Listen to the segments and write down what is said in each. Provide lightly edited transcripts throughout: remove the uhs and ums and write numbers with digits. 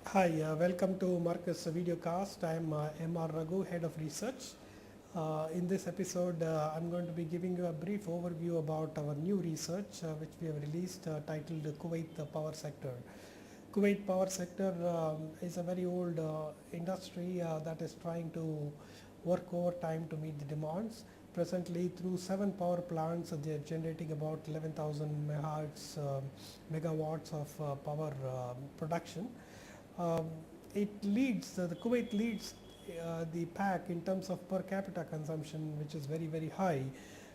Hi, welcome to Marcus Videocast. I am M.R. Raghu, Head of Research. In this episode, I'm going to be giving you a brief overview about our new research which we have released titled Kuwait Power Sector. Kuwait power sector is a very old industry that is trying to work overtime to meet the demands. Presently, through 7 power plants, they are generating about 11,000 megawatts of power production. Um, the Kuwait leads the pack in terms of per capita consumption, which is very, very high.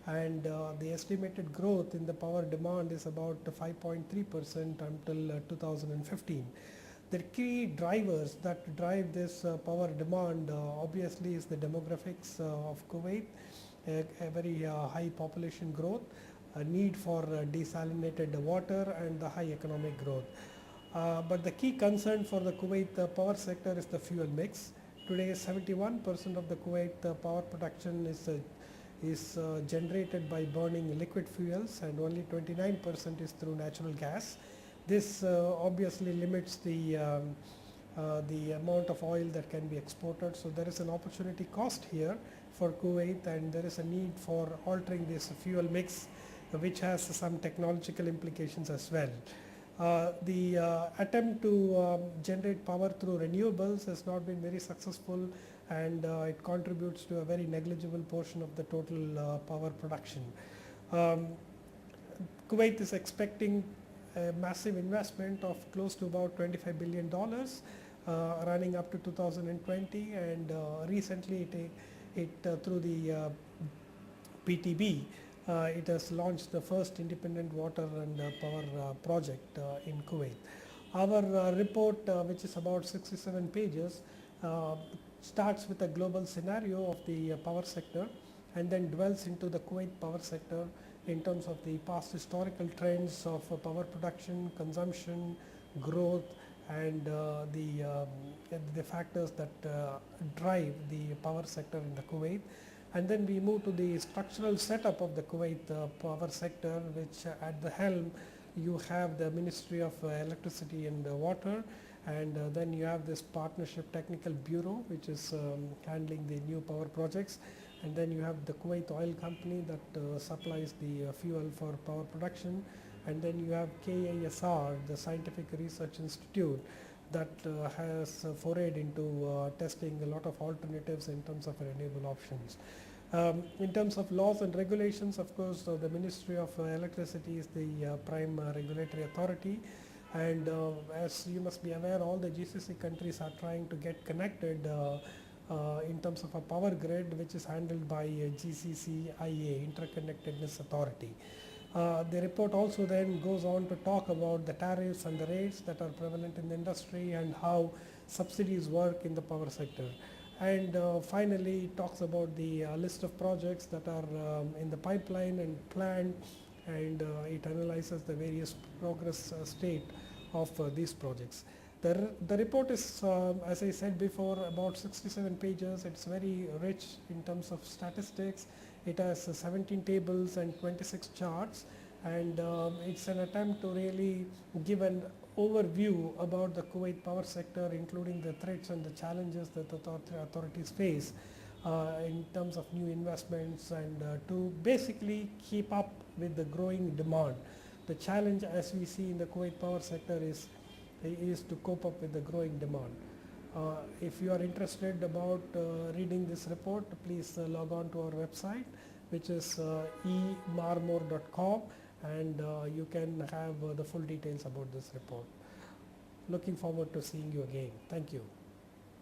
And the estimated growth in the power demand is about 5.3% until 2015. The key drivers that drive this power demand obviously is the demographics of Kuwait, a very high population growth, a need for desalinated water, and the high economic growth. But the key concern for the Kuwait power sector is the fuel mix. Today, 71% of the Kuwait power production is generated by burning liquid fuels, and only 29% is through natural gas. This obviously limits the amount of oil that can be exported. So there is an opportunity cost here for Kuwait, and there is a need for altering this fuel mix, which has some technological implications as well. The attempt to generate power through renewables has not been very successful, and it contributes to a very negligible portion of the total power production. Um, Kuwait is expecting a massive investment of close to about $25 billion running up to 2020, and recently through the PTB, it has launched the first independent water and power project in Kuwait. Our report, which is about 67 pages, uh, starts with a global scenario of the power sector and then dwells into the Kuwait power sector in terms of the past historical trends of power production, consumption, growth, and the factors that drive the power sector in the Kuwait. And then we move to the structural setup of the Kuwait power sector, which at the helm you have the Ministry of Electricity and Water, and then you have this Partnership Technical Bureau, which is handling the new power projects, and then you have the Kuwait Oil Company that supplies the fuel for power production, and then you have KISR, the Scientific Research Institute, that has forayed into testing a lot of alternatives in terms of renewable options. In terms of laws and regulations, of course, the Ministry of Electricity is the prime regulatory authority, and as you must be aware, all the GCC countries are trying to get connected in terms of a power grid, which is handled by GCCIA, Interconnectedness Authority. The report also then goes on to talk about the tariffs and the rates that are prevalent in the industry and how subsidies work in the power sector. And finally, it talks about the list of projects that are in the pipeline and planned, and it analyzes the various progress state of these projects. The report is, as I said before, about 67 pages. It's very rich in terms of statistics. It has 17 tables and 26 charts, and it's an attempt to really give an overview about the Kuwait power sector, including the threats and the challenges that the authorities face in terms of new investments, and to basically keep up with the growing demand. The challenge, as we see in the Kuwait power sector, is to cope up with the growing demand. If you are interested about reading this report, please log on to our website, which is emarmor.com, and you can have the full details about this report. Looking forward to seeing you again. Thank you.